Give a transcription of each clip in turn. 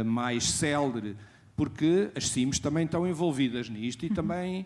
mais célere, porque as CIMs também estão envolvidas nisto e também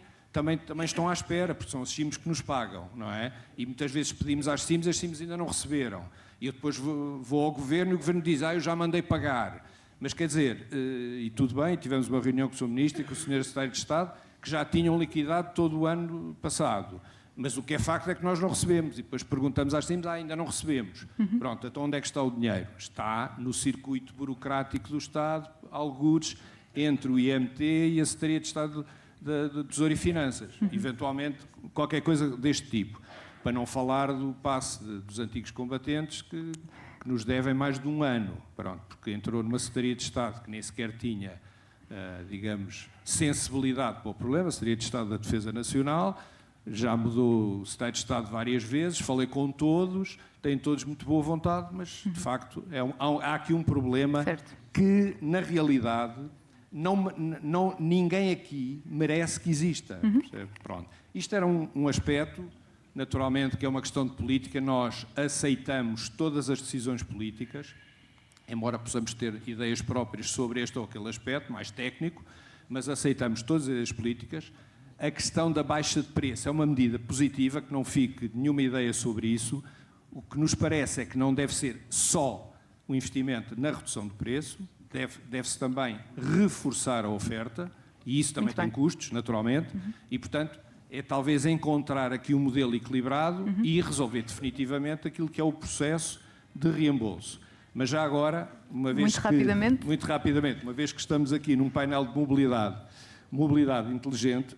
estão à espera, porque são as CIMs que nos pagam, não é? E muitas vezes pedimos às CIMs, as CIMs ainda não receberam. E eu depois vou ao Governo e o Governo diz, eu já mandei pagar. Mas quer dizer, e tudo bem, tivemos uma reunião com o Sr. Ministro e com o Sr. Secretário de Estado, que já tinham liquidado todo o ano passado. Mas o que é facto é que nós não recebemos. E depois perguntamos às CIMs, ainda não recebemos. Pronto, então onde é que está o dinheiro? Está no circuito burocrático do Estado, algures entre o IMT e a Secretaria de Estado de Tesouro e Finanças. Eventualmente, qualquer coisa deste tipo. Para não falar do passe dos antigos combatentes que nos devem mais de um ano. Pronto, porque entrou numa Secretaria de Estado que nem sequer tinha, digamos, sensibilidade para o problema, a Secretaria de Estado da Defesa Nacional. Já mudou o Secretário de Estado várias vezes, falei com todos, têm todos muito boa vontade, mas, de facto, há aqui um problema que, na realidade, ninguém aqui merece que exista. Pronto. Isto era um aspecto, naturalmente, que é uma questão de política. Nós aceitamos todas as decisões políticas, embora possamos ter ideias próprias sobre este ou aquele aspecto, mais técnico, mas aceitamos todas as ideias políticas. A questão da baixa de preço é uma medida positiva, que não fique nenhuma ideia sobre isso. O que nos parece é que não deve ser só o investimento na redução de preço, deve-se também reforçar a oferta, e isso também tem custos, naturalmente, e, portanto, é talvez encontrar aqui um modelo equilibrado e resolver definitivamente aquilo que é o processo de reembolso. Mas já agora, muito rapidamente, uma vez que estamos aqui num painel de mobilidade inteligente,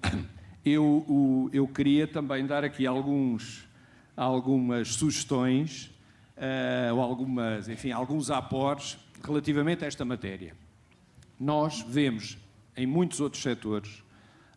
eu queria também dar aqui algumas sugestões ou alguns aportes relativamente a esta matéria. Nós vemos em muitos outros setores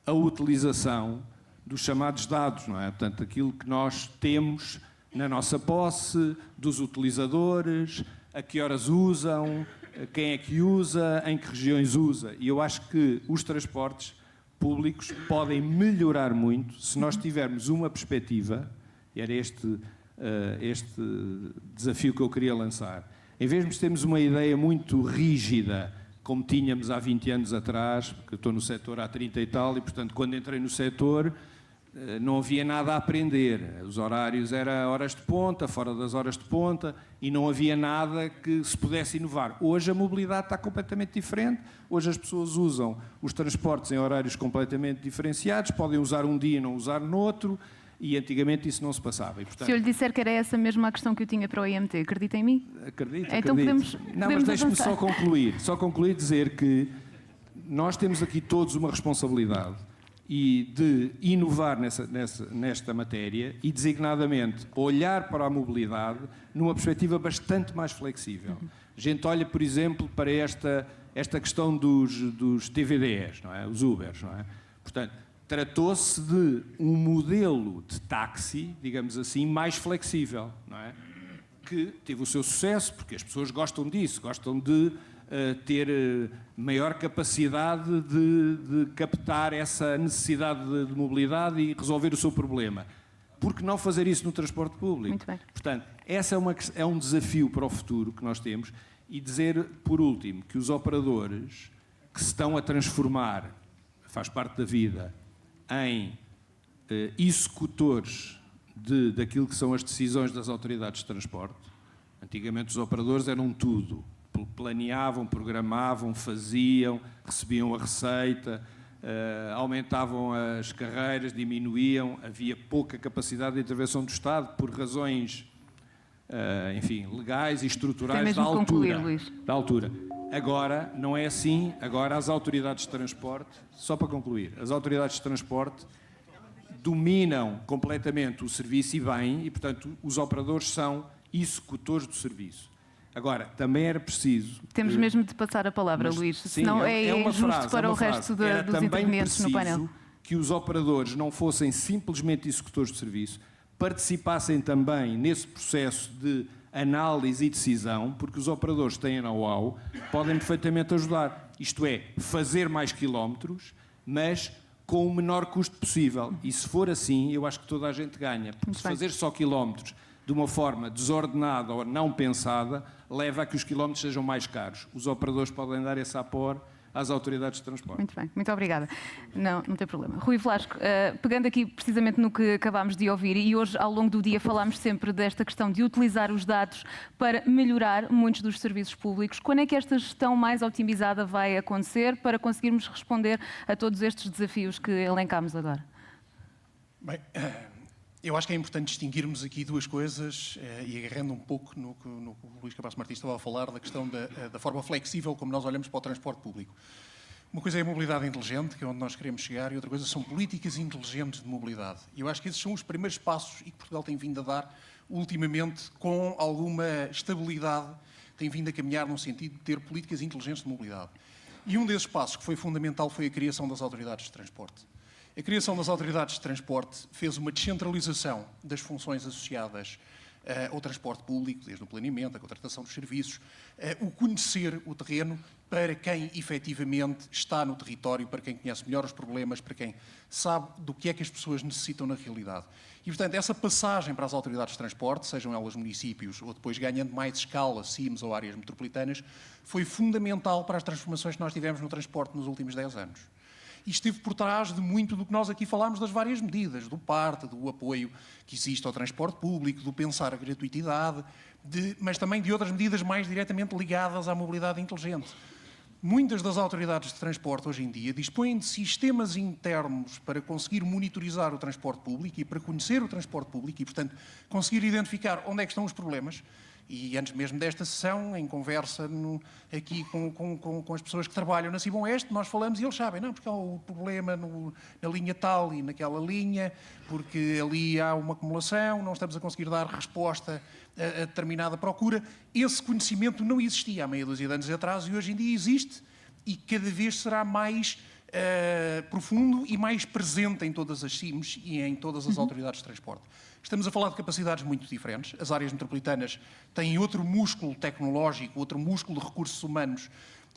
a utilização dos chamados dados, não é? Portanto, aquilo que nós temos na nossa posse, dos utilizadores, a que horas usam, quem é que usa, em que regiões usa. E eu acho que os transportes públicos podem melhorar muito se nós tivermos uma perspectiva, e era este desafio que eu queria lançar. Em vez de termos uma ideia muito rígida, como tínhamos há 20 anos atrás, porque eu estou no setor há 30 e tal, e portanto quando entrei no setor não havia nada a aprender. Os horários eram horas de ponta, fora das horas de ponta, e não havia nada que se pudesse inovar. Hoje a mobilidade está completamente diferente, hoje as pessoas usam os transportes em horários completamente diferenciados, podem usar um dia e não usar no outro, e antigamente isso não se passava. E, portanto, se eu lhe disser que era essa mesma a questão que eu tinha para o IMT, acredita em mim? Acredito. Então podemos mas deixe-me só concluir dizer que nós temos aqui todos uma responsabilidade e de inovar nesta matéria e, designadamente, olhar para a mobilidade numa perspectiva bastante mais flexível. A gente olha, por exemplo, para esta questão dos TVDs, não é? Os Ubers, não é? Portanto, tratou-se de um modelo de táxi, digamos assim, mais flexível, não é? Que teve o seu sucesso, porque as pessoas gostam disso, gostam de ter maior capacidade de captar essa necessidade de mobilidade e resolver o seu problema. Por que não fazer isso no transporte público? Muito bem. Portanto, essa é um desafio para o futuro que nós temos. E dizer, por último, que os operadores que se estão a transformar, faz parte da vida, em executores daquilo que são as decisões das autoridades de transporte. Antigamente os operadores eram tudo. Planeavam, programavam, faziam, recebiam a receita, aumentavam as carreiras, diminuíam, havia pouca capacidade de intervenção do Estado por razões, legais e estruturais da altura. Agora não é assim, agora as autoridades de transporte, só para concluir, as autoridades de transporte dominam completamente o serviço e bem, e portanto os operadores são executores do serviço. Agora, também era preciso... Temos mesmo de passar a palavra, Luís, senão é injusto para o resto dos intervenientes no painel. Era também preciso que os operadores não fossem simplesmente executores de serviço, participassem também nesse processo de análise e decisão, porque os operadores têm know-how, podem perfeitamente ajudar. Isto é, fazer mais quilómetros, mas com o menor custo possível. E se for assim, eu acho que toda a gente ganha. Porque se fazer só quilómetros de uma forma desordenada ou não pensada, leva a que os quilómetros sejam mais caros. Os operadores podem dar esse apoio às autoridades de transporte. Muito bem, muito obrigada. Não tem problema. Rui Velasco, pegando aqui precisamente no que acabámos de ouvir, e hoje ao longo do dia falámos sempre desta questão de utilizar os dados para melhorar muitos dos serviços públicos. Quando é que esta gestão mais otimizada vai acontecer para conseguirmos responder a todos estes desafios que elencámos agora? Bem, eu acho que é importante distinguirmos aqui duas coisas, e agarrando um pouco no que o Luís Cabasso Martins estava a falar, da questão da forma flexível como nós olhamos para o transporte público. Uma coisa é a mobilidade inteligente, que é onde nós queremos chegar, e outra coisa são políticas inteligentes de mobilidade. E eu acho que esses são os primeiros passos e que Portugal tem vindo a dar, ultimamente, com alguma estabilidade, tem vindo a caminhar no sentido de ter políticas inteligentes de mobilidade. E um desses passos que foi fundamental foi a criação das autoridades de transporte. A criação das autoridades de transporte fez uma descentralização das funções associadas ao transporte público, desde o planeamento, a contratação dos serviços, o conhecer o terreno para quem efetivamente está no território, para quem conhece melhor os problemas, para quem sabe do que é que as pessoas necessitam na realidade. E, portanto, essa passagem para as autoridades de transporte, sejam elas municípios ou depois ganhando mais escala, CIMs ou áreas metropolitanas, foi fundamental para as transformações que nós tivemos no transporte nos últimos 10 anos. E esteve por trás de muito do que nós aqui falámos das várias medidas, do PARTE, do apoio que existe ao transporte público, do pensar a gratuitidade, mas também de outras medidas mais diretamente ligadas à mobilidade inteligente. Muitas das autoridades de transporte hoje em dia dispõem de sistemas internos para conseguir monitorizar o transporte público e para conhecer o transporte público e, portanto, conseguir identificar onde é que estão os problemas. E antes mesmo desta sessão, em conversa aqui com as pessoas que trabalham na Cibom Oeste, nós falamos e eles sabem, não, porque há o problema na linha tal e naquela linha, porque ali há uma acumulação, não estamos a conseguir dar resposta a determinada procura. Esse conhecimento não existia há meia dúzia de anos atrás e hoje em dia existe e cada vez será mais profundo e mais presente em todas as CIMs e em todas as autoridades de transporte. Estamos a falar de capacidades muito diferentes. As áreas metropolitanas têm outro músculo tecnológico, outro músculo de recursos humanos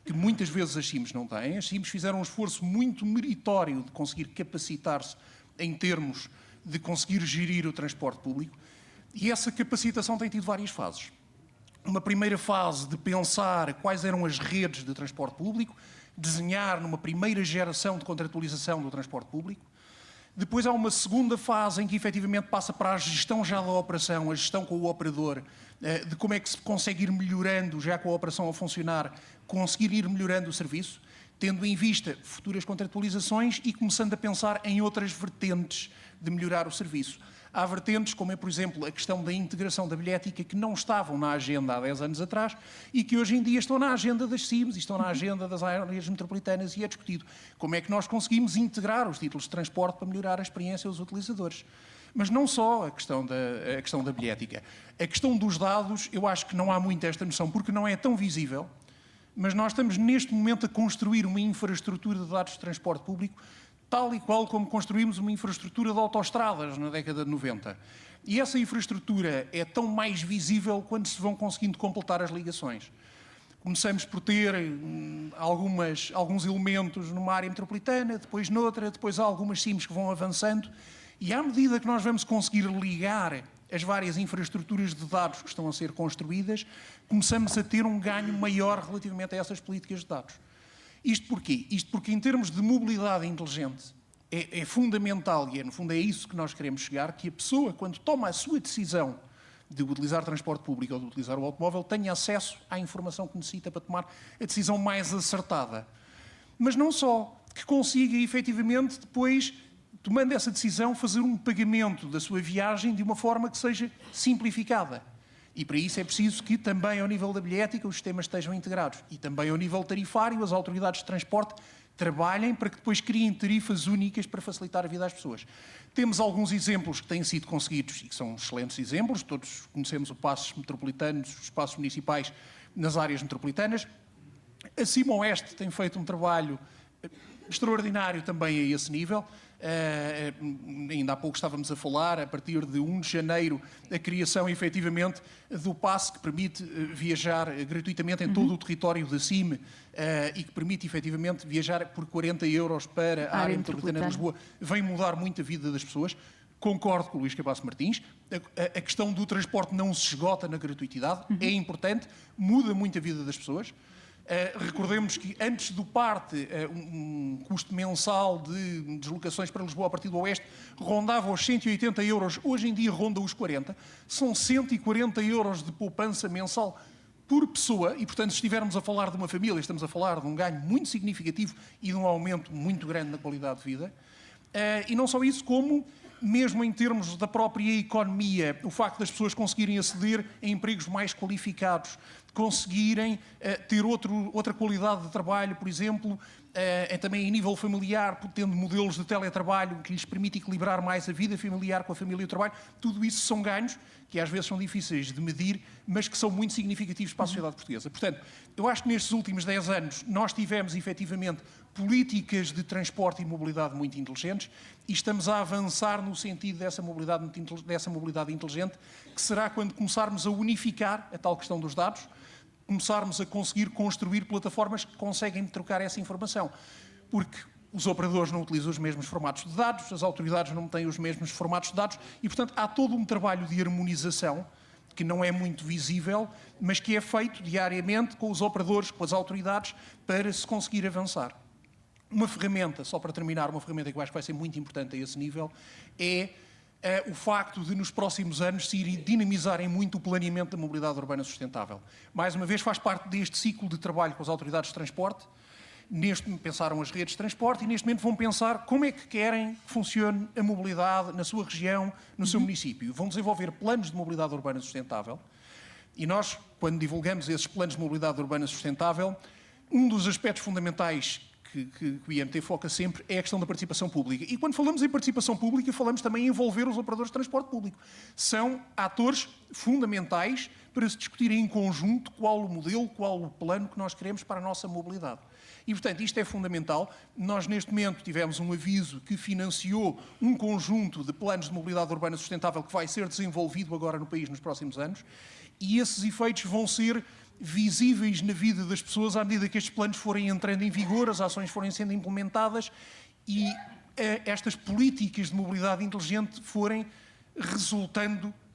que muitas vezes as CIMs não têm. As CIMs fizeram um esforço muito meritório de conseguir capacitar-se em termos de conseguir gerir o transporte público e essa capacitação tem tido várias fases. Uma primeira fase de pensar quais eram as redes de transporte público, desenhar numa primeira geração de contratualização do transporte público. Depois há uma segunda fase em que efetivamente passa para a gestão já da operação, a gestão com o operador, de como é que se consegue ir melhorando, já com a operação a funcionar, conseguir ir melhorando o serviço, tendo em vista futuras contratualizações e começando a pensar em outras vertentes de melhorar o serviço. Há vertentes como é, por exemplo, a questão da integração da bilhética que não estavam na agenda há 10 anos atrás e que hoje em dia estão na agenda das CIMs e estão na agenda das áreas metropolitanas e é discutido como é que nós conseguimos integrar os títulos de transporte para melhorar a experiência dos utilizadores. Mas não só a questão da bilhética. A questão dos dados, eu acho que não há muito esta noção porque não é tão visível, mas nós estamos neste momento a construir uma infraestrutura de dados de transporte público tal e qual como construímos uma infraestrutura de autoestradas na década de 90. E essa infraestrutura é tão mais visível quando se vão conseguindo completar as ligações. Começamos por ter alguns elementos numa área metropolitana, depois noutra, depois há algumas CIMs que vão avançando, e à medida que nós vamos conseguir ligar as várias infraestruturas de dados que estão a ser construídas, começamos a ter um ganho maior relativamente a essas políticas de dados. Isto porquê? Isto porque, em termos de mobilidade inteligente, é fundamental, e no fundo é isso que nós queremos chegar, que a pessoa, quando toma a sua decisão de utilizar transporte público ou de utilizar o automóvel, tenha acesso à informação que necessita para tomar a decisão mais acertada. Mas não só, que consiga efetivamente depois, tomando essa decisão, fazer um pagamento da sua viagem de uma forma que seja simplificada. E para isso é preciso que também ao nível da bilhética os sistemas estejam integrados. E também ao nível tarifário as autoridades de transporte trabalhem para que depois criem tarifas únicas para facilitar a vida às pessoas. Temos alguns exemplos que têm sido conseguidos e que são excelentes exemplos. Todos conhecemos os passos metropolitanos, os passos municipais nas áreas metropolitanas. A Cibom Oeste tem feito um trabalho extraordinário também a esse nível. Ainda há pouco estávamos a falar, a partir de 1 de janeiro, a criação efetivamente do passe que permite viajar gratuitamente em todo o território da CIM e que permite efetivamente viajar por 40 € para a área metropolitana de Lisboa, vem mudar muito a vida das pessoas. Concordo com o Luís Cabasso Martins. A questão do transporte não se esgota na gratuitidade. É importante, muda muito a vida das pessoas. Recordemos que antes do parte, um custo mensal de deslocações para Lisboa a partir do Oeste rondava os 180 euros, hoje em dia ronda os 40. São 140 euros de poupança mensal por pessoa e, portanto, se estivermos a falar de uma família, estamos a falar de um ganho muito significativo e de um aumento muito grande na qualidade de vida. E não só isso, como mesmo em termos da própria economia, o facto das pessoas conseguirem aceder a empregos mais qualificados, conseguirem ter outra qualidade de trabalho, por exemplo, também em nível familiar, tendo modelos de teletrabalho que lhes permite equilibrar mais a vida familiar com a família e o trabalho, tudo isso são ganhos que às vezes são difíceis de medir, mas que são muito significativos para a sociedade portuguesa. Portanto, eu acho que nestes últimos 10 anos nós tivemos, efetivamente, políticas de transporte e mobilidade muito inteligentes e estamos a avançar no sentido dessa mobilidade inteligente, que será quando começarmos a unificar a tal questão dos dados, começarmos a conseguir construir plataformas que conseguem trocar essa informação. Porque os operadores não utilizam os mesmos formatos de dados, as autoridades não têm os mesmos formatos de dados e, portanto, há todo um trabalho de harmonização que não é muito visível, mas que é feito diariamente com os operadores, com as autoridades, para se conseguir avançar. Uma ferramenta, só para terminar, uma ferramenta que eu acho que vai ser muito importante a esse nível, é o facto de, nos próximos anos, se dinamizarem muito o planeamento da mobilidade urbana sustentável. Mais uma vez, faz parte deste ciclo de trabalho com as autoridades de transporte. Pensaram as redes de transporte e, neste momento, vão pensar como é que querem que funcione a mobilidade na sua região, no seu município. Vão desenvolver planos de mobilidade urbana sustentável e nós, quando divulgamos esses planos de mobilidade urbana sustentável, um dos aspectos fundamentais que o IMT foca sempre é a questão da participação pública. E quando falamos em participação pública, falamos também em envolver os operadores de transporte público. São atores fundamentais para se discutirem em conjunto qual o modelo, qual o plano que nós queremos para a nossa mobilidade. E, portanto, isto é fundamental. Nós, neste momento, tivemos um aviso que financiou um conjunto de planos de mobilidade urbana sustentável que vai ser desenvolvido agora no país nos próximos anos. E esses efeitos vão ser visíveis na vida das pessoas à medida que estes planos forem entrando em vigor, as ações forem sendo implementadas e estas políticas de mobilidade inteligente forem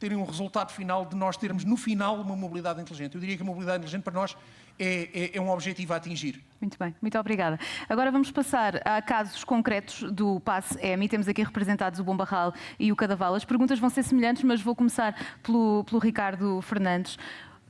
terem um resultado final de nós termos, no final, uma mobilidade inteligente. Eu diria que a mobilidade inteligente, para nós, é um objetivo a atingir. Muito bem, muito obrigada. Agora vamos passar a casos concretos do Passe EMI. Temos aqui representados o Bombarral e o Cadaval. As perguntas vão ser semelhantes, mas vou começar pelo Ricardo Fernandes.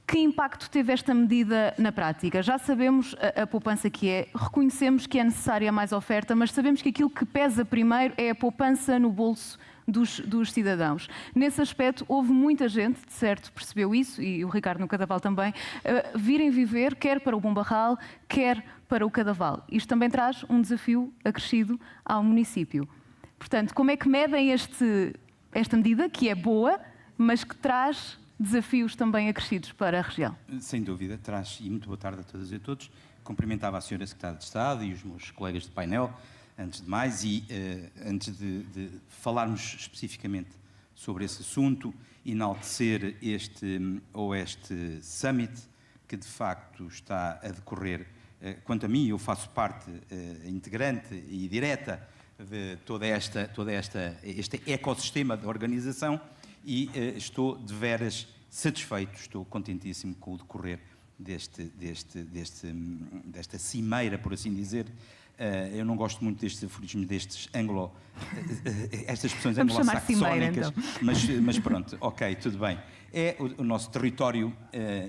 Que impacto teve esta medida na prática? Já sabemos a poupança que é, reconhecemos que é necessária mais oferta, mas sabemos que aquilo que pesa primeiro é a poupança no bolso dos cidadãos. Nesse aspecto, houve muita gente, de certo, percebeu isso, e o Ricardo no Cadaval também, virem viver, quer para o Bombarral, quer para o Cadaval. Isto também traz um desafio acrescido ao município. Portanto, como é que medem esta medida, que é boa, mas que traz desafios também acrescidos para a região? Sem dúvida, traz, e muito boa tarde a todas e a todos. Cumprimentava a Sra. Secretária de Estado e os meus colegas de painel, antes de mais, e antes de falarmos especificamente sobre esse assunto, enaltecer este Summit, que de facto está a decorrer. Quanto a mim, eu faço parte integrante e direta de este ecossistema de organização, e estou de veras satisfeito, estou contentíssimo com o decorrer desta cimeira, por assim dizer. Eu não gosto muito destes aforismos, estas expressões anglo-saxónicas, então. mas pronto, ok, tudo bem. É o nosso território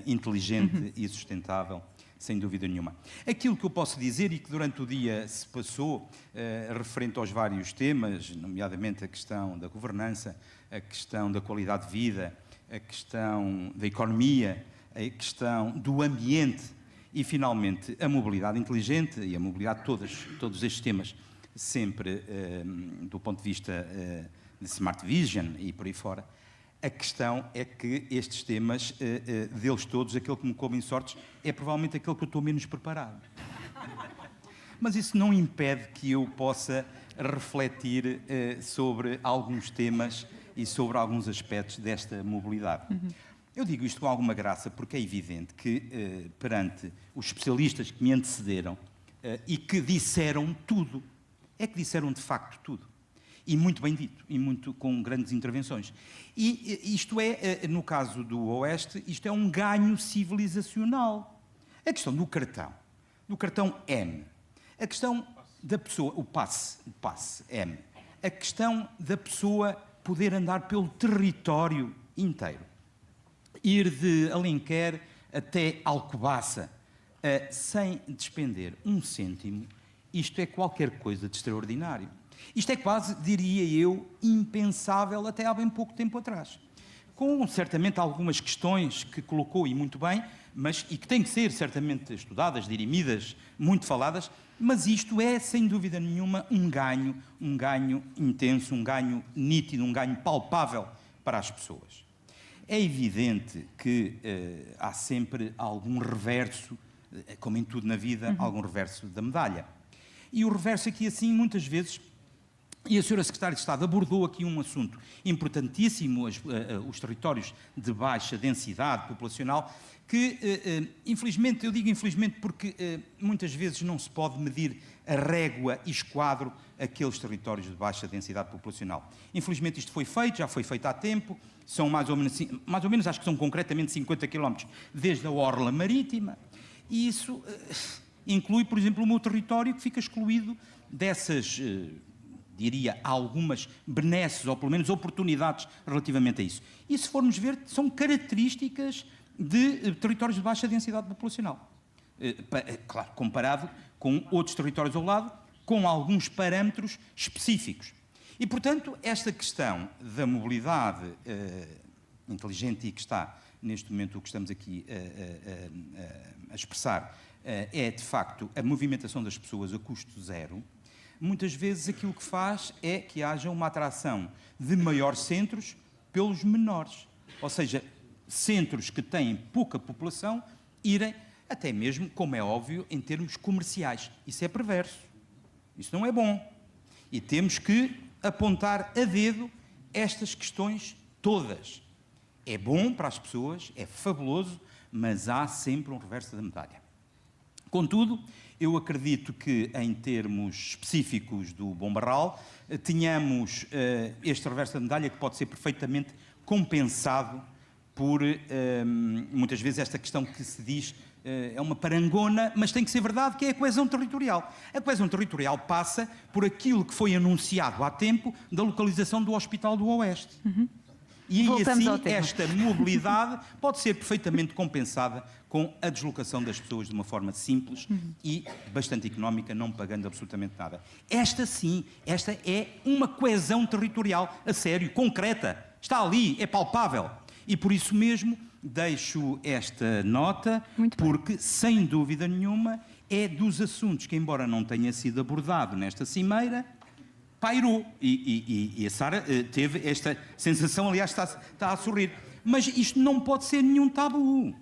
inteligente e sustentável, sem dúvida nenhuma. Aquilo que eu posso dizer e que durante o dia se passou, referente aos vários temas, nomeadamente a questão da governança, a questão da qualidade de vida, a questão da economia, a questão do ambiente e, finalmente, a mobilidade inteligente e a mobilidade, todos estes temas, sempre do ponto de vista de Smart Vision e por aí fora. A questão é que estes temas, deles todos, aquele que me coube em sortes, é provavelmente aquele que eu estou menos preparado. Mas isso não impede que eu possa refletir sobre alguns temas e sobre alguns aspectos desta mobilidade. Eu digo isto com alguma graça porque é evidente que, perante os especialistas que me antecederam e que disseram tudo, é que disseram de facto tudo. E muito bem dito, e muito com grandes intervenções. E isto é, no caso do Oeste, isto é um ganho civilizacional. A questão do cartão M, a questão da pessoa, o passe M, a questão da pessoa poder andar pelo território inteiro, ir de Alenquer até Alcobaça, sem despender um cêntimo, isto é qualquer coisa de extraordinário. Isto é quase, diria eu, impensável até há bem pouco tempo atrás. Com, certamente, algumas questões que colocou, e muito bem, e que têm que ser, certamente, estudadas, dirimidas, muito faladas, mas isto é, sem dúvida nenhuma, um ganho intenso, um ganho nítido, um ganho palpável para as pessoas. É evidente que há sempre algum reverso, como em tudo na vida, algum reverso da medalha. E o reverso aqui, assim, muitas vezes... E a Sra. Secretária de Estado abordou aqui um assunto importantíssimo, os territórios de baixa densidade populacional, que, infelizmente, eu digo infelizmente porque muitas vezes não se pode medir a régua e esquadro aqueles territórios de baixa densidade populacional. Infelizmente isto foi feito, já foi feito há tempo, são mais ou menos acho que são concretamente 50 km desde a orla marítima, e isso inclui, por exemplo, o meu território que fica excluído dessas... diria, algumas benesses, ou pelo menos oportunidades relativamente a isso. E se formos ver, são características de territórios de baixa densidade populacional. Claro, comparado com outros territórios ao lado, com alguns parâmetros específicos. E, portanto, esta questão da mobilidade inteligente e que está, neste momento, o que estamos aqui a expressar, é, de facto, a movimentação das pessoas a custo zero. Muitas vezes aquilo que faz é que haja uma atração de maiores centros pelos menores. Ou seja, centros que têm pouca população irem, até mesmo, como é óbvio, em termos comerciais. Isso é perverso. Isso não é bom. E temos que apontar a dedo estas questões todas. É bom para as pessoas, é fabuloso, mas há sempre um reverso da medalha. Contudo, eu acredito que, em termos específicos do Bom Barral, tenhamos este reverso da medalha que pode ser perfeitamente compensado por, muitas vezes, esta questão que se diz é uma parangona, mas tem que ser verdade, que é a coesão territorial. A coesão territorial passa por aquilo que foi anunciado há tempo da localização do Hospital do Oeste. E Voltamos assim, esta mobilidade pode ser perfeitamente compensada com a deslocação das pessoas de uma forma simples e bastante económica, não pagando absolutamente nada. Esta sim, esta é uma coesão territorial a sério, concreta. Está ali, é palpável. E por isso mesmo deixo esta nota, porque, sem dúvida nenhuma, é dos assuntos que, embora não tenha sido abordado nesta cimeira, pairou. E a Sara teve esta sensação, aliás, está a sorrir. Mas isto não pode ser nenhum tabu.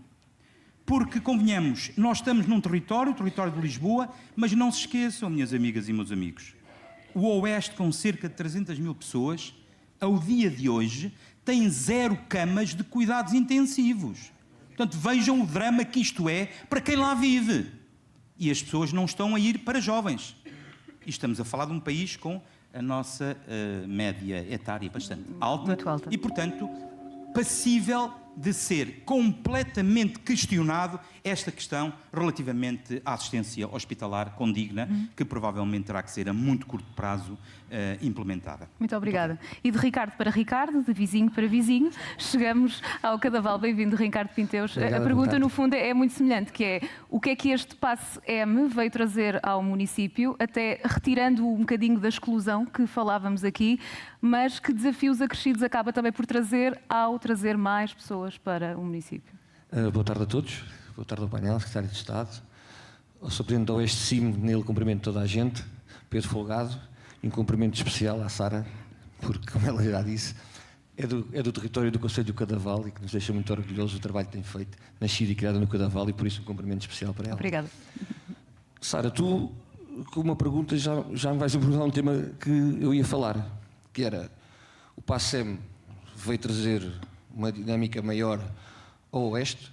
Porque, convenhamos, nós estamos num território, o território de Lisboa, mas não se esqueçam, minhas amigas e meus amigos, o Oeste, com cerca de 300 mil pessoas, ao dia de hoje, tem 0 camas de cuidados intensivos. Portanto, vejam o drama que isto é para quem lá vive. E as pessoas não estão a ir para jovens. E estamos a falar de um país com a nossa média etária bastante alta. Muito alta. E, portanto, passível de ser completamente questionado esta questão relativamente à assistência hospitalar condigna, que provavelmente terá que ser a muito curto prazo implementada. Muito obrigada. E de Ricardo para Ricardo, de vizinho para vizinho, chegamos ao Cadaval. Bem-vindo, Ricardo Pinteus. Obrigado, a pergunta, Ricardo. no fundo, é muito semelhante, que é o que é que este passe M veio trazer ao município, até retirando um bocadinho da exclusão que falávamos aqui, mas que desafios acrescidos acaba também por trazer ao trazer mais pessoas para o município? Boa tarde a todos. Boa tarde ao painel, Secretário de Estado, ao Sr. Presidente do Oeste CIM, nele cumprimento toda a gente, Pedro Folgado, e um cumprimento especial à Sara, porque, como ela já disse, é do território do Conselho do Cadaval e que nos deixa muito orgulhosos do trabalho que tem feito, nascida e criada no Cadaval, e por isso um cumprimento especial para ela. Obrigada. Sara, tu, com uma pergunta, já me vais abordar um tema que eu ia falar, que era o PASSEM veio trazer uma dinâmica maior ao Oeste,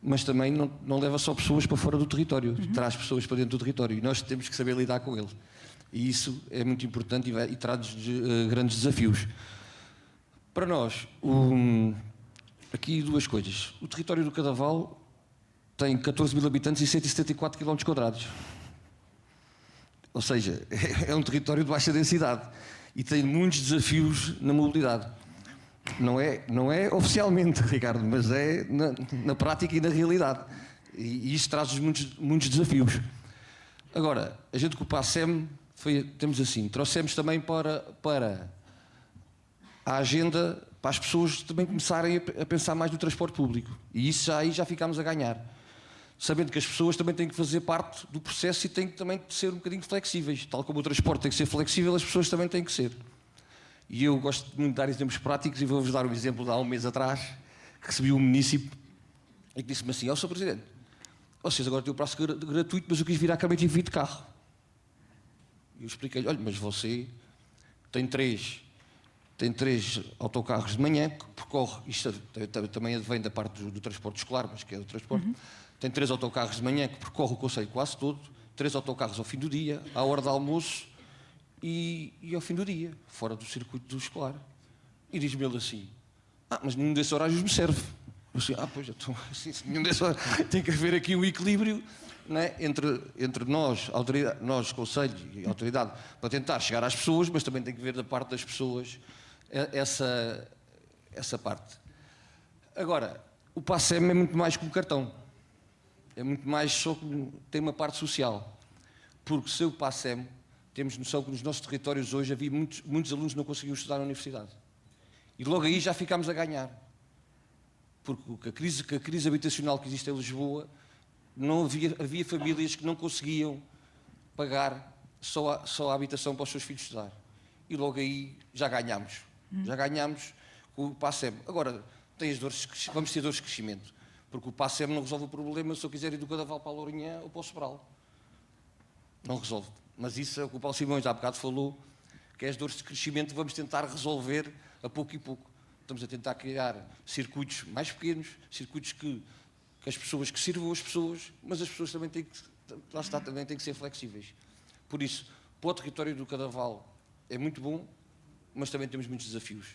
mas também não leva só pessoas para fora do território, traz pessoas para dentro do território e nós temos que saber lidar com ele. E isso é muito importante e traz grandes desafios. Para nós, aqui duas coisas. O território do Cadaval tem 14 mil habitantes e 174 km². Ou seja, é um território de baixa densidade e tem muitos desafios na mobilidade. Não é oficialmente, Ricardo, mas é na prática e na realidade. E isso traz-nos muitos desafios. Agora, a gente com o PASSEM temos assim, trouxemos também para a agenda, para as pessoas também começarem a pensar mais no transporte público. E isso aí já ficámos a ganhar. Sabendo que as pessoas também têm que fazer parte do processo e têm que também ser um bocadinho flexíveis. Tal como o transporte tem que ser flexível, as pessoas também têm que ser. E eu gosto muito de dar exemplos práticos e vou-vos dar um exemplo de há um mês atrás, que recebi um município e que disse-me assim: Sr. Presidente, vocês agora têm o prazo gratuito, mas eu quis vir à Câmara e tive de carro. E eu expliquei-lhe: olha, mas você tem três autocarros de manhã que percorre, isto também vem da parte do transporte escolar, mas que é do transporte, tem 3 autocarros de manhã que percorre o concelho quase todo, 3 autocarros ao fim do dia, à hora de almoço e ao fim do dia, fora do circuito do escolar. E diz-me ele assim: mas nenhum desses horários me serve. Eu assim: pois, então, assim, nenhum desses horários. Tem que haver aqui um equilíbrio, não é? entre nós, nós, concelho e autoridade, para tentar chegar às pessoas, mas também tem que haver da parte das pessoas essa parte. Agora, o PASSEM é muito mais que um cartão. É muito mais só que tem uma parte social. Porque sem o PASSEM, temos noção que nos nossos territórios hoje havia muitos alunos que não conseguiam estudar na universidade. E logo aí já ficámos a ganhar. Porque a crise habitacional que existe em Lisboa, não havia famílias que não conseguiam pagar só a habitação para os seus filhos estudar. E logo aí já ganhámos. Já ganhámos com o PASSEM. Agora, vamos ter dores de crescimento. Porque o PASSEM não resolve o problema se eu quiser ir do Cadaval para a Lourinhã ou para o Sobral. Não resolve. Mas isso é o que o Paulo Simões há bocado falou, que é as dores de crescimento, vamos tentar resolver a pouco e pouco. Estamos a tentar criar circuitos mais pequenos, circuitos que sirvam as pessoas, mas as pessoas também têm que ser flexíveis. Por isso, para o território do Cadaval é muito bom, mas também temos muitos desafios.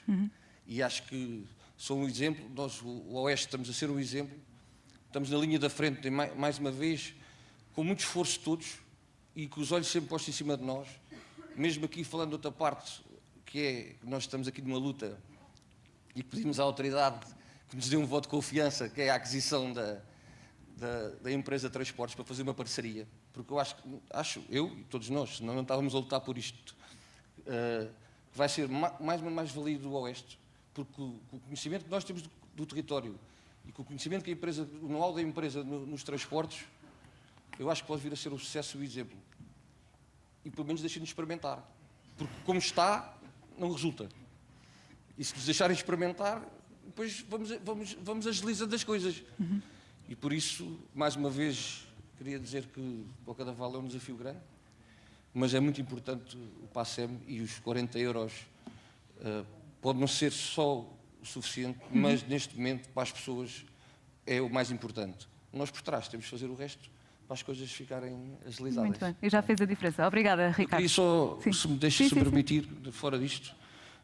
E acho que sou um exemplo, nós, o Oeste, estamos a ser um exemplo, estamos na linha da frente, mais uma vez, com muito esforço todos, e com os olhos sempre postos em cima de nós, mesmo aqui falando de outra parte, que é que nós estamos aqui numa luta e pedimos à autoridade que nos dê um voto de confiança, que é a aquisição da empresa de transportes para fazer uma parceria, porque eu acho eu e todos nós, senão não estávamos a lutar por isto, que vai ser mais valia do Oeste, porque com o conhecimento que nós temos do território e com o conhecimento que o know-how da empresa nos transportes, eu acho que pode vir a ser um sucesso e um exemplo. E pelo menos deixem-nos experimentar. Porque como está, não resulta. E se nos deixarem experimentar, depois vamos agilizando as coisas. E por isso, mais uma vez, queria dizer que o Cadaval é um desafio grande, mas é muito importante o PASSEM e os 40 euros pode não ser só o suficiente, mas neste momento, para as pessoas, é o mais importante. Nós por trás temos de fazer o resto para as coisas ficarem agilizadas. Muito bem, e já fez a diferença. Obrigada, Ricardo. E só, se me deixa permitir, fora disto,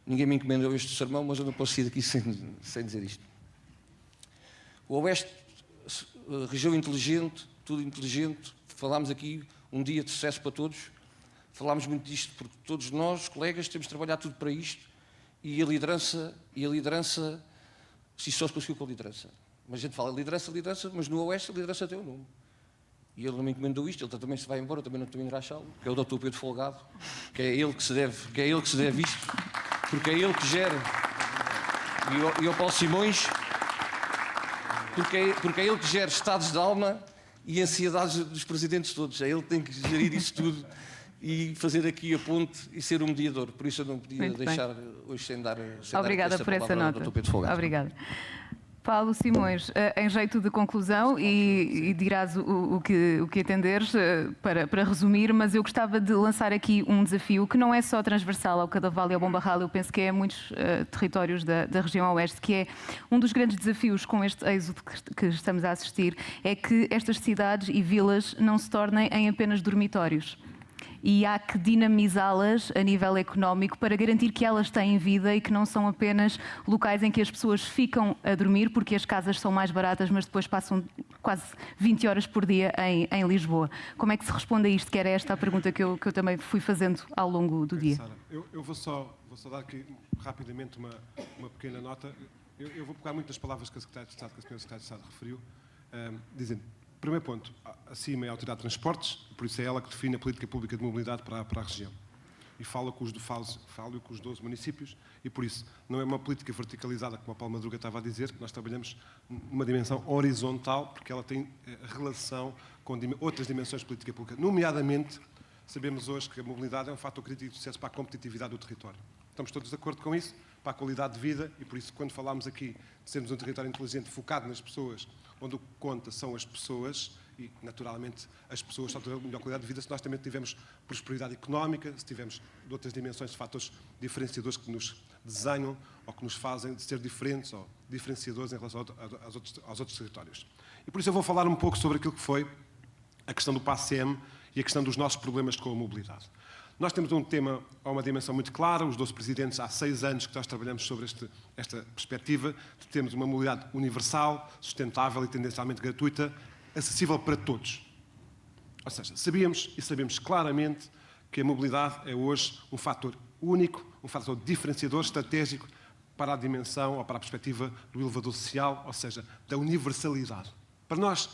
ninguém me encomendou este sermão, mas eu não posso sair daqui sem dizer isto. O Oeste, região inteligente, tudo inteligente, falámos aqui um dia de sucesso para todos, falámos muito disto, porque todos nós, colegas, temos de trabalhar tudo para isto, e a liderança, se só se conseguiu com a liderança. Mas a gente fala liderança, mas no Oeste a liderança tem um nome. E ele não me encomendou isto, ele também se vai embora, também não estou a engraxá-lo, que é o Dr. Pedro Folgado, que é ele que se deve isto, porque é ele que gera, e o Paulo Simões, porque é ele que gera estados de alma e ansiedades dos presidentes todos, é ele que tem que gerir isso tudo e fazer aqui a ponte e ser um mediador. Por isso eu não podia deixar hoje sem dar Obrigada por essa nota. Dr. Pedro Folgado. Obrigada. Paulo Simões, em jeito de conclusão, e dirás o que entenderes para resumir, mas eu gostava de lançar aqui um desafio que não é só transversal ao Cadaval e ao Bombarral, eu penso que é a muitos territórios da região Oeste, que é um dos grandes desafios com este êxodo que estamos a assistir, é que estas cidades e vilas não se tornem em apenas dormitórios. e há que dinamizá-las a nível económico para garantir que elas têm vida e que não são apenas locais em que as pessoas ficam a dormir porque as casas são mais baratas, mas depois passam quase 20 horas por dia em Lisboa. Como é que se responde a isto? Que era esta a pergunta que eu também fui fazendo ao longo do dia. Sara, eu vou só dar aqui rapidamente uma pequena nota. Eu vou pegar muito nas palavras que a Secretária de Estado, que a Sra. Secretária de Estado referiu, dizendo, primeiro ponto, acima é a Autoridade de Transportes, por isso é ela que define a política pública de mobilidade para a região. E falo com os 12 municípios, e por isso não é uma política verticalizada, como a Paulo Madruga estava a dizer, nós trabalhamos numa dimensão horizontal, porque ela tem relação com outras dimensões de política pública. Nomeadamente, sabemos hoje que a mobilidade é um fator crítico de sucesso para a competitividade do território. Estamos todos de acordo com isso, para a qualidade de vida, e por isso, quando falamos aqui de sermos um território inteligente, focado nas pessoas, onde o que conta são as pessoas, e, naturalmente, as pessoas só terão melhor qualidade de vida se nós também tivermos prosperidade económica, se tivermos de outras dimensões, de fatores diferenciadores que nos desenham ou que nos fazem de ser diferentes ou diferenciadores em relação aos outros territórios. E por isso eu vou falar um pouco sobre aquilo que foi a questão do PASSEM e a questão dos nossos problemas com a mobilidade. Nós temos um tema, ou uma dimensão muito clara, os 12 presidentes, há 6 anos que nós trabalhamos sobre esta perspectiva de termos uma mobilidade universal, sustentável e tendencialmente gratuita, acessível para todos. Ou seja, sabemos claramente que a mobilidade é hoje um fator único, um fator diferenciador, estratégico para a dimensão ou para a perspectiva do elevador social, ou seja, da universalidade. Para nós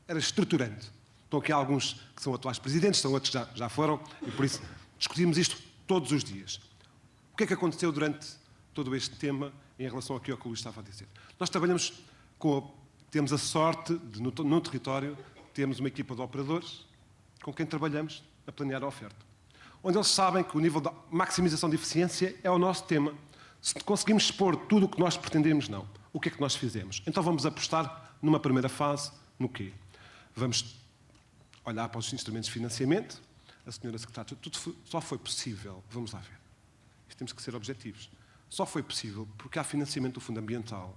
era estruturante. Estão aqui alguns que são atuais presidentes, são outros que já foram, e por isso discutimos isto todos os dias. O que é que aconteceu durante todo este tema em relação àquilo que o Luís estava a dizer? Nós trabalhamos temos a sorte de, no território, termos uma equipa de operadores com quem trabalhamos a planear a oferta. Onde eles sabem que o nível de maximização de eficiência é o nosso tema. Se conseguimos expor tudo o que nós pretendemos, não. O que é que nós fizemos? Então vamos apostar numa primeira fase, no quê? Vamos olhar para os instrumentos de financiamento. A senhora Secretária, tudo só foi possível, vamos lá ver. Isto temos que ser objetivos. Só foi possível porque há financiamento do Fundo Ambiental.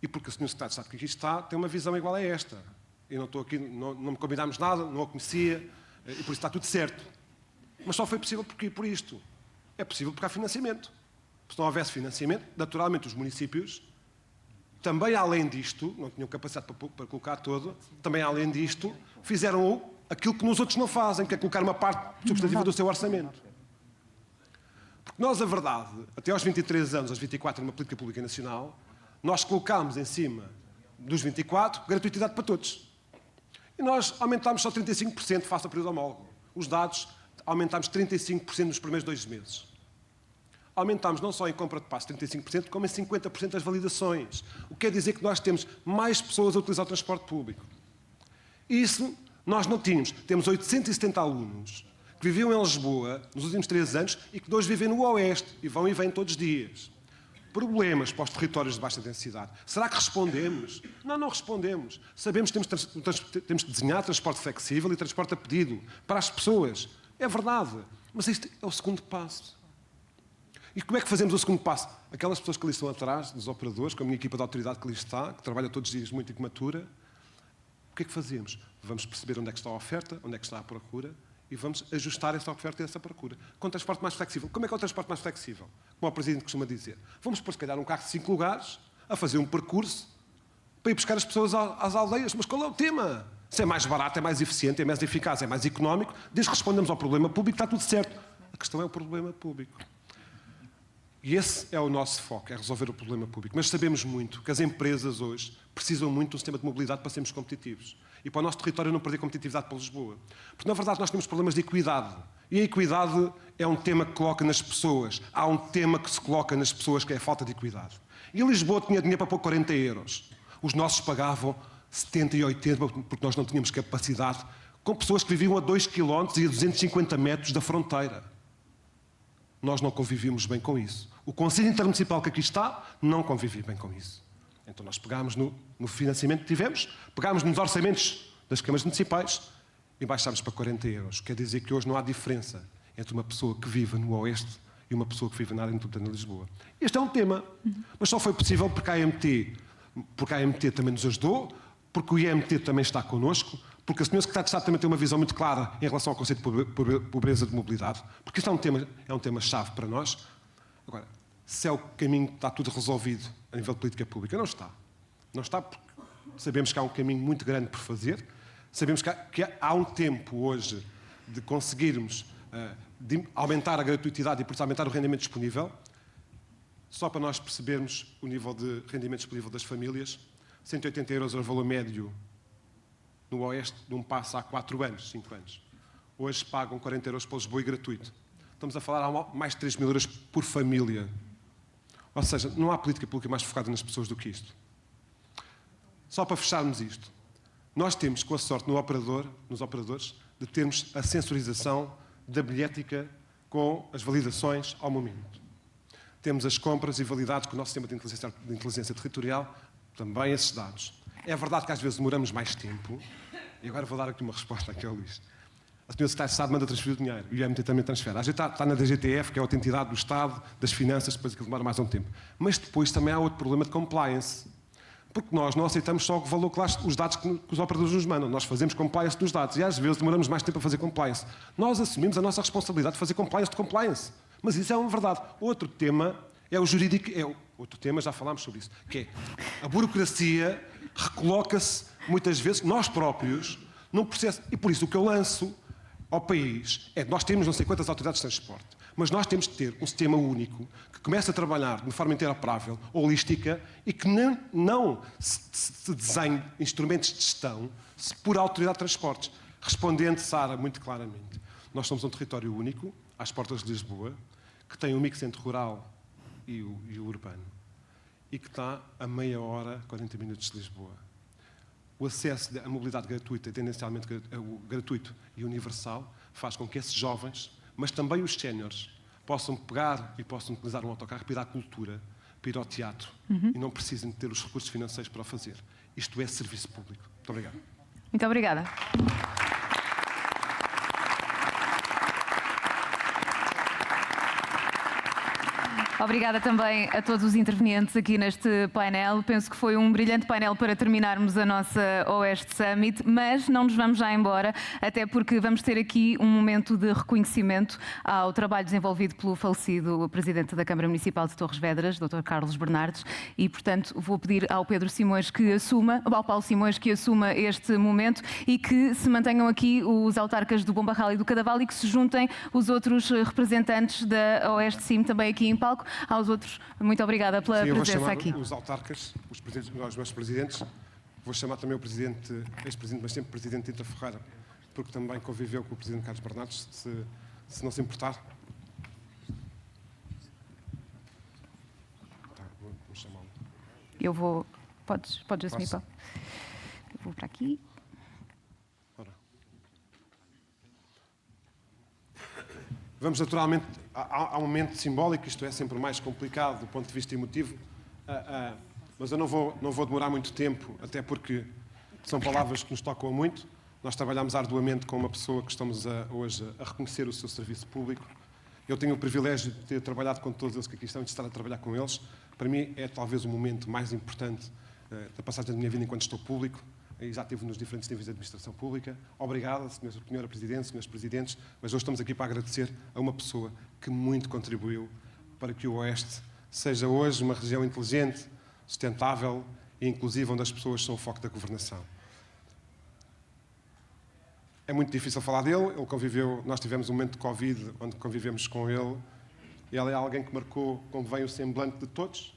E porque a senhora Secretária de Estado que aqui está tem uma visão igual a esta. Eu não estou aqui, não me combinámos nada, não a conhecia, e por isso está tudo certo. Mas só foi possível por isto. É possível porque há financiamento. Se não houvesse financiamento, naturalmente os municípios, também além disto, não tinham capacidade para colocar todo, também além disto, fizeram aquilo que nos outros não fazem, que é colocar uma parte substantiva do seu orçamento. Porque nós, a verdade, até aos 23 anos, aos 24, numa política pública nacional, nós colocámos em cima dos 24 gratuitidade para todos. E nós aumentámos só 35% face ao período homólogo. Os dados aumentámos 35% nos primeiros 2 meses. Aumentámos não só em compra de passe 35%, como em 50% as validações. O que quer dizer que nós temos mais pessoas a utilizar o transporte público. Isso nós não tínhamos. Temos 870 alunos que viviam em Lisboa nos últimos 3 anos e que 2 vivem no Oeste e vão e vêm todos os dias. Problemas para os territórios de baixa densidade. Será que respondemos? Não, não respondemos. Sabemos que temos que desenhar transporte flexível e transporte a pedido para as pessoas. É verdade. Mas isto é o segundo passo. E como é que fazemos o segundo passo? Aquelas pessoas que ali estão atrás, dos operadores, com a minha equipa de autoridade que ali está, que trabalha todos os dias muito e que matura, o que é que fazemos? Vamos perceber onde é que está a oferta, onde é que está a procura, e vamos ajustar essa oferta e essa procura. Com o transporte mais flexível. Como é que é o transporte mais flexível? Como o Presidente costuma dizer. Vamos pôr, se calhar, um carro de 5 lugares a fazer um percurso para ir buscar as pessoas às aldeias. Mas qual é o tema? Se é mais barato, é mais eficiente, é mais eficaz, é mais económico, desde que respondemos ao problema público, está tudo certo. A questão é o problema público. E esse é o nosso foco, é resolver o problema público. Mas sabemos muito que as empresas hoje precisam muito de um sistema de mobilidade para sermos competitivos. E para o nosso território não perder competitividade para Lisboa. Porque, na verdade, nós temos problemas de equidade. E a equidade é um tema que coloca nas pessoas. Há um tema que se coloca nas pessoas, que é a falta de equidade. E Lisboa tinha dinheiro para pôr 40 euros. Os nossos pagavam 70 e 80, porque nós não tínhamos capacidade, com pessoas que viviam a 2 km e a 250 metros da fronteira. Nós não convivíamos bem com isso. O Conselho Intermunicipal que aqui está não convivia bem com isso. Então nós pegámos no financiamento que tivemos, pegámos nos orçamentos das câmaras municipais e baixámos para 40 euros. Quer dizer que hoje não há diferença entre uma pessoa que vive no Oeste e uma pessoa que vive na área metropolitana de Lisboa. Este é um tema, mas só foi possível porque a AMT também nos ajudou, porque o IMT também está connosco, Porque o Sr. Secretário de Estado também tem uma visão muito clara em relação ao conceito de pobreza de mobilidade, porque isto é um tema-chave para nós. Agora, se é o caminho que está tudo resolvido a nível de política pública, não está. Não está porque sabemos que há um caminho muito grande por fazer, sabemos que há um tempo hoje de conseguirmos de aumentar a gratuitidade e, por isso, aumentar o rendimento disponível. Só para nós percebermos o nível de rendimento disponível das famílias, 180 euros é o valor médio no Oeste de um passo há 4 anos, 5 anos. Hoje pagam 40 euros para Lisboa e gratuito. Estamos a falar há mais de 3 mil euros por família. Ou seja, não há política pública mais focada nas pessoas do que isto. Só para fecharmos isto, nós temos, com a sorte nos operadores, de termos a sensorização da bilhética com as validações ao momento. Temos as compras e validados com o nosso sistema de inteligência territorial, também esses dados. É verdade que às vezes demoramos mais tempo, e agora vou dar aqui uma resposta aqui ao Luís. A senhora Secretária de Estado manda transferir o dinheiro, e o IMT também transfere. Às vezes está na DGTF, que é a outra entidade do Estado, das finanças, depois aquilo demora mais um tempo. Mas depois também há outro problema de compliance. Porque nós não aceitamos só o valor que os dados que os operadores nos mandam. Nós fazemos compliance dos dados, e às vezes demoramos mais tempo a fazer compliance. Nós assumimos a nossa responsabilidade de fazer compliance de compliance. Mas isso é uma verdade. Outro tema é o jurídico. Outro tema, já falámos sobre isso, que é a burocracia recoloca-se muitas vezes, nós próprios, num processo. E por isso o que eu lanço ao país é que nós temos não sei quantas autoridades de transporte, mas nós temos que ter um sistema único que comece a trabalhar de uma forma interoperável, holística, e que não se desenhe instrumentos de gestão por autoridade de transportes. Respondendo, Sara, muito claramente, nós somos um território único, às portas de Lisboa, que tem um mix entre rural e o urbano, e que está a meia hora, 40 minutos de Lisboa. O acesso à mobilidade gratuita, tendencialmente gratuito e universal, faz com que esses jovens, mas também os séniores, possam pegar e possam utilizar um autocarro para ir à cultura, para ir ao teatro, e não precisem de ter os recursos financeiros para o fazer. Isto é serviço público. Muito obrigado. Muito obrigada. Obrigada também a todos os intervenientes aqui neste painel. Penso que foi um brilhante painel para terminarmos a nossa Oeste Summit, mas não nos vamos já embora, até porque vamos ter aqui um momento de reconhecimento ao trabalho desenvolvido pelo falecido Presidente da Câmara Municipal de Torres Vedras, Dr. Carlos Bernardes, e, portanto, vou pedir ao Paulo Simões que assuma este momento e que se mantenham aqui os autarcas do Bombarral e do Cadaval e que se juntem os outros representantes da Oeste Sim também aqui em palco. Aos outros, muito obrigada pela presença aqui. Os autarcas, os meus presidentes, vou chamar também o presidente, ex-presidente, mas sempre presidente Tita Ferreira, porque também conviveu com o presidente Carlos Bernardes, se não se importar. Tá, vou chamá-lo. Eu vou. Podes assumir, Paulo. Eu vou para aqui. Vamos naturalmente, há um momento simbólico, isto é sempre mais complicado do ponto de vista emotivo, mas eu não vou demorar muito tempo, até porque são palavras que nos tocam muito. Nós trabalhamos arduamente com uma pessoa que estamos hoje a reconhecer o seu serviço público. Eu tenho o privilégio de ter trabalhado com todos eles que aqui estão e de estar a trabalhar com eles. Para mim é talvez o momento mais importante da passagem da minha vida enquanto estou público. E já estive nos diferentes níveis de administração pública. Obrigado, Senhora Presidente, Senhores Presidentes, mas hoje estamos aqui para agradecer a uma pessoa que muito contribuiu para que o Oeste seja hoje uma região inteligente, sustentável e inclusiva, onde as pessoas são o foco da governação. É muito difícil falar dele, ele conviveu, nós tivemos um momento de Covid onde convivemos com ele. Ele é alguém que marcou, como vem, o semblante de todos.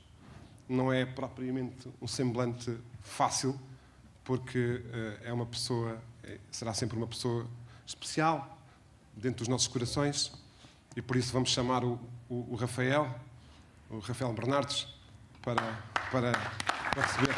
Não é propriamente um semblante fácil, porque é uma pessoa, será sempre uma pessoa especial dentro dos nossos corações, e por isso vamos chamar o Rafael Bernardes, para receber.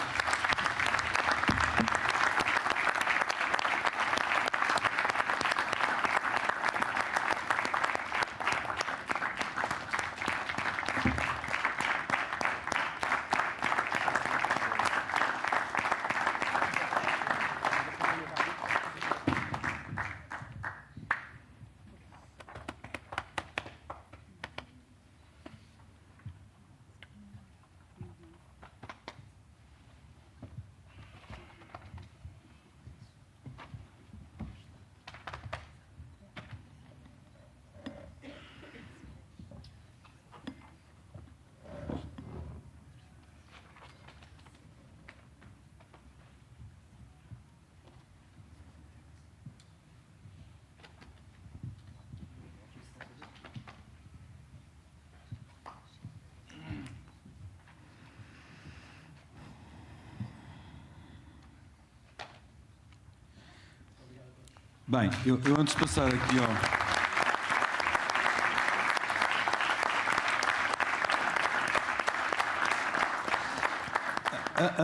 Bem, eu antes de passar aqui ao...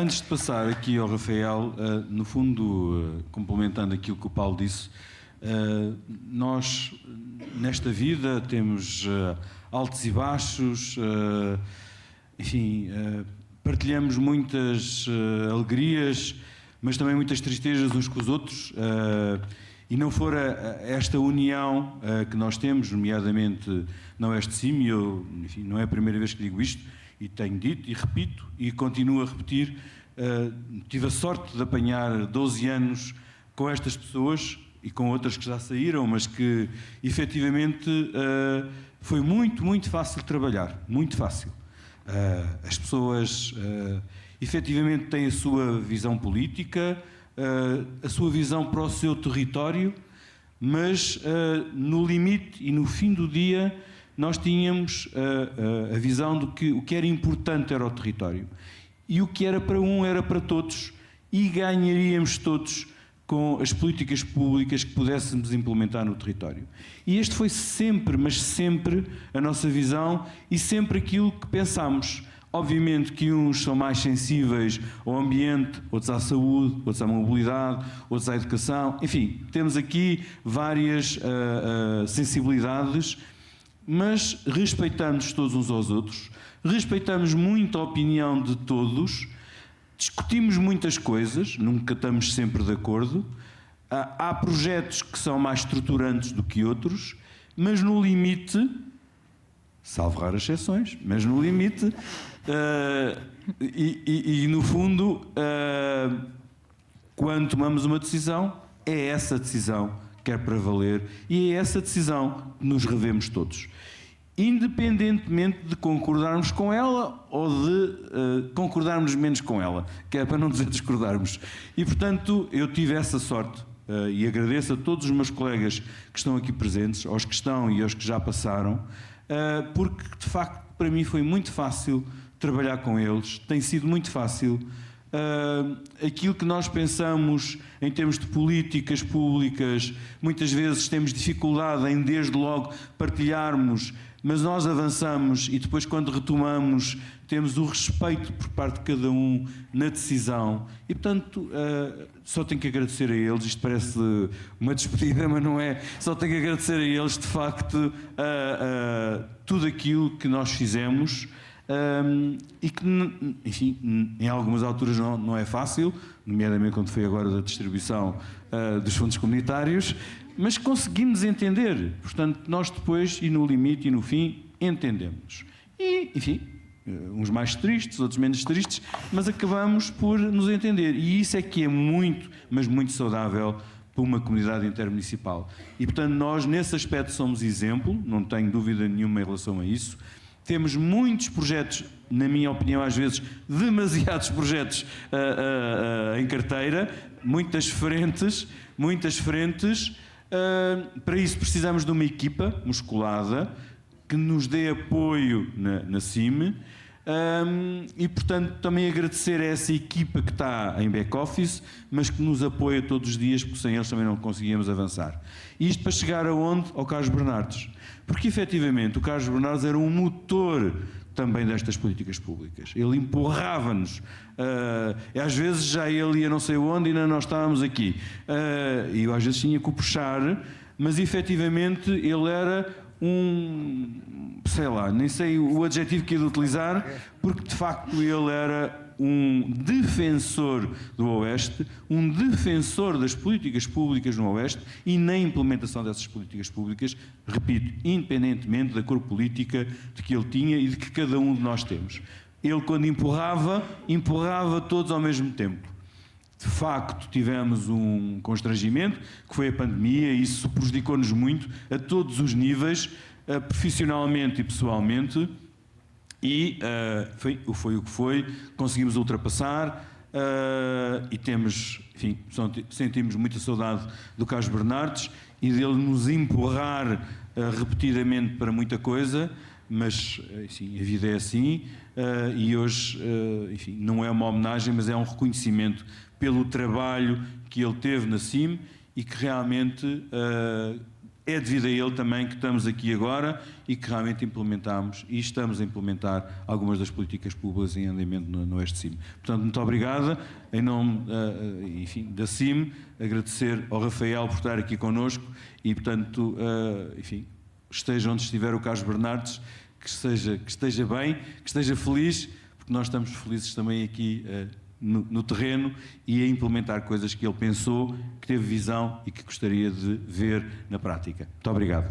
Antes de passar aqui ao Rafael, no fundo, complementando aquilo que o Paulo disse, nós, nesta vida, temos altos e baixos, enfim, partilhamos muitas alegrias, mas também muitas tristezas uns com os outros, e não for esta união que nós temos, nomeadamente na Oeste de Cime, enfim, não é a primeira vez que digo isto, e tenho dito e repito e continuo a repetir, tive a sorte de apanhar 12 anos com estas pessoas e com outras que já saíram, mas que efetivamente foi muito, muito fácil trabalhar, muito fácil. As pessoas efetivamente têm a sua visão política, a sua visão para o seu território, mas no limite e no fim do dia nós tínhamos a visão de que o que era importante era o território. E o que era para um era para todos, e ganharíamos todos com as políticas públicas que pudéssemos implementar no território. E este foi sempre, mas sempre, a nossa visão e sempre aquilo que pensámos. Obviamente que uns são mais sensíveis ao ambiente, outros à saúde, outros à mobilidade, outros à educação. Enfim, temos aqui várias sensibilidades, mas respeitamos todos uns aos outros, respeitamos muito a opinião de todos, discutimos muitas coisas, nunca estamos sempre de acordo, há projetos que são mais estruturantes do que outros, mas no limite, salvo raras exceções, mas no limite, e no fundo, quando tomamos uma decisão, é essa decisão que quer para valer, e é essa decisão que nos revemos todos. Independentemente de concordarmos com ela ou de concordarmos menos com ela, que é para não dizer discordarmos. E, portanto, eu tive essa sorte e agradeço a todos os meus colegas que estão aqui presentes, aos que estão e aos que já passaram, porque, de facto, para mim foi muito fácil trabalhar com eles, tem sido muito fácil. Aquilo que nós pensamos em termos de políticas públicas, muitas vezes temos dificuldade em, desde logo, partilharmos, mas nós avançamos e depois, quando retomamos, temos o respeito por parte de cada um na decisão. E, portanto, só tenho que agradecer a eles. Isto parece uma despedida, mas não é. Só tenho que agradecer a eles, de facto, tudo aquilo que nós fizemos. E que, enfim, em algumas alturas não é fácil, nomeadamente quando foi agora da distribuição dos fundos comunitários, mas conseguimos entender. Portanto, nós depois, e no limite e no fim, entendemos. E, enfim, uns mais tristes, outros menos tristes, mas acabamos por nos entender. E isso é que é muito, mas muito saudável para uma comunidade intermunicipal. E, portanto, nós, nesse aspecto, somos exemplo, não tenho dúvida nenhuma em relação a isso. Temos muitos projetos, na minha opinião, às vezes, demasiados projetos em carteira, muitas frentes. Para isso precisamos de uma equipa musculada que nos dê apoio na CIME. E, portanto, também agradecer a essa equipa que está em back-office, mas que nos apoia todos os dias, porque sem eles também não conseguíamos avançar. E isto para chegar aonde? Ao Carlos Bernardes. Porque, efetivamente, o Carlos Bernardes era um motor também destas políticas públicas. Ele empurrava-nos. Às vezes já ele ia não sei onde e ainda nós estávamos aqui. E eu às vezes tinha que o puxar, mas, efetivamente, ele era sei lá, nem sei o adjetivo que ia de utilizar, porque de facto ele era um defensor do Oeste, um defensor das políticas públicas no Oeste e na implementação dessas políticas públicas, repito, independentemente da cor política de que ele tinha e de que cada um de nós temos. Ele, quando empurrava todos ao mesmo tempo. De facto, tivemos um constrangimento, que foi a pandemia, e isso prejudicou-nos muito, a todos os níveis, profissionalmente e pessoalmente, e foi o que foi, conseguimos ultrapassar, e temos, enfim, sentimos muita saudade do Carlos Bernardes e dele nos empurrar repetidamente para muita coisa, mas, enfim, a vida é assim, e hoje, enfim, não é uma homenagem, mas é um reconhecimento pelo trabalho que ele teve na CIME e que realmente é devido a ele também que estamos aqui agora e que realmente implementamos e estamos a implementar algumas das políticas públicas em andamento no Oeste CIM. Portanto, muito obrigada. Em nome enfim, da CIM, agradecer ao Rafael por estar aqui connosco e, portanto, enfim, esteja onde estiver o Carlos Bernardes, que esteja bem, que esteja feliz, porque nós estamos felizes também aqui no terreno e a implementar coisas que ele pensou, que teve visão e que gostaria de ver na prática. Muito obrigado.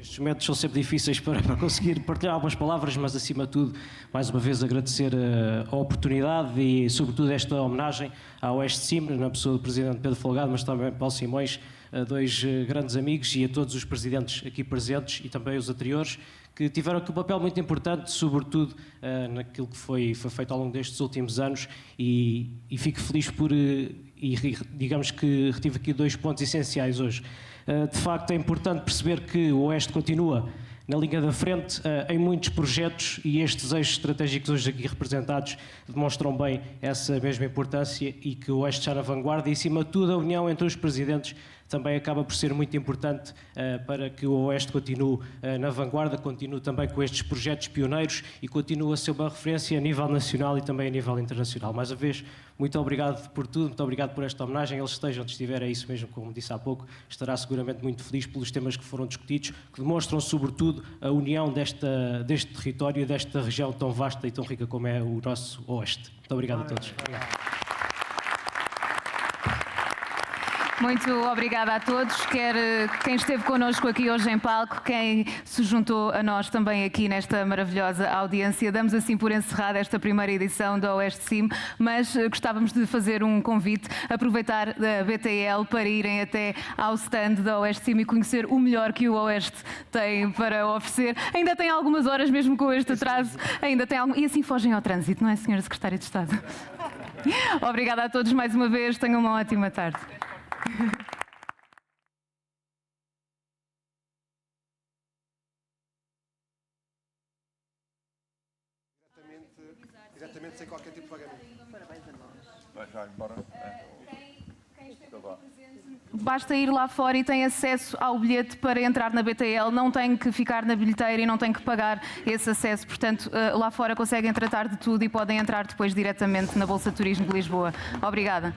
Estes momentos são sempre difíceis para conseguir partilhar algumas palavras, mas acima de tudo, mais uma vez agradecer a oportunidade e sobretudo esta homenagem ao Oeste CIM, na pessoa do Presidente Pedro Folgado, mas também Paulo Simões, a dois grandes amigos e a todos os presidentes aqui presentes e também os anteriores, que tiveram aqui um papel muito importante, sobretudo naquilo que foi feito ao longo destes últimos anos e fico feliz por, digamos que retive aqui 2 pontos essenciais hoje. De facto é importante perceber que o Oeste continua na linha da frente em muitos projetos e estes eixos estratégicos hoje aqui representados demonstram bem essa mesma importância e que o Oeste está na vanguarda e, acima de tudo, a união entre os presidentes também acaba por ser muito importante para que o Oeste continue na vanguarda, continue também com estes projetos pioneiros e continue a ser uma referência a nível nacional e também a nível internacional. Mais uma vez, muito obrigado por tudo, muito obrigado por esta homenagem. Ele esteja onde estiver, é isso mesmo, como disse há pouco, estará seguramente muito feliz pelos temas que foram discutidos, que demonstram sobretudo a união deste território, desta região tão vasta e tão rica como é o nosso Oeste. Muito obrigado a todos. Muito obrigada a todos, quer quem esteve connosco aqui hoje em palco, quem se juntou a nós também aqui nesta maravilhosa audiência. Damos assim por encerrada esta primeira edição da Oeste CIM, mas gostávamos de fazer um convite, aproveitar da BTL para irem até ao stand da Oeste CIM e conhecer o melhor que o Oeste tem para oferecer. Ainda tem algumas horas, mesmo com este atraso, ainda tem algum... E assim fogem ao trânsito, não é, Sra. Secretária de Estado? Obrigada a todos mais uma vez, tenham uma ótima tarde. Diretamente sem qualquer tipo de pagamento. Parabéns a nós. Vai embora. Basta ir lá fora e tem acesso ao bilhete para entrar na BTL, não tem que ficar na bilheteira e não tem que pagar esse acesso. Portanto, lá fora conseguem tratar de tudo e podem entrar depois diretamente na Bolsa de Turismo de Lisboa. Obrigada.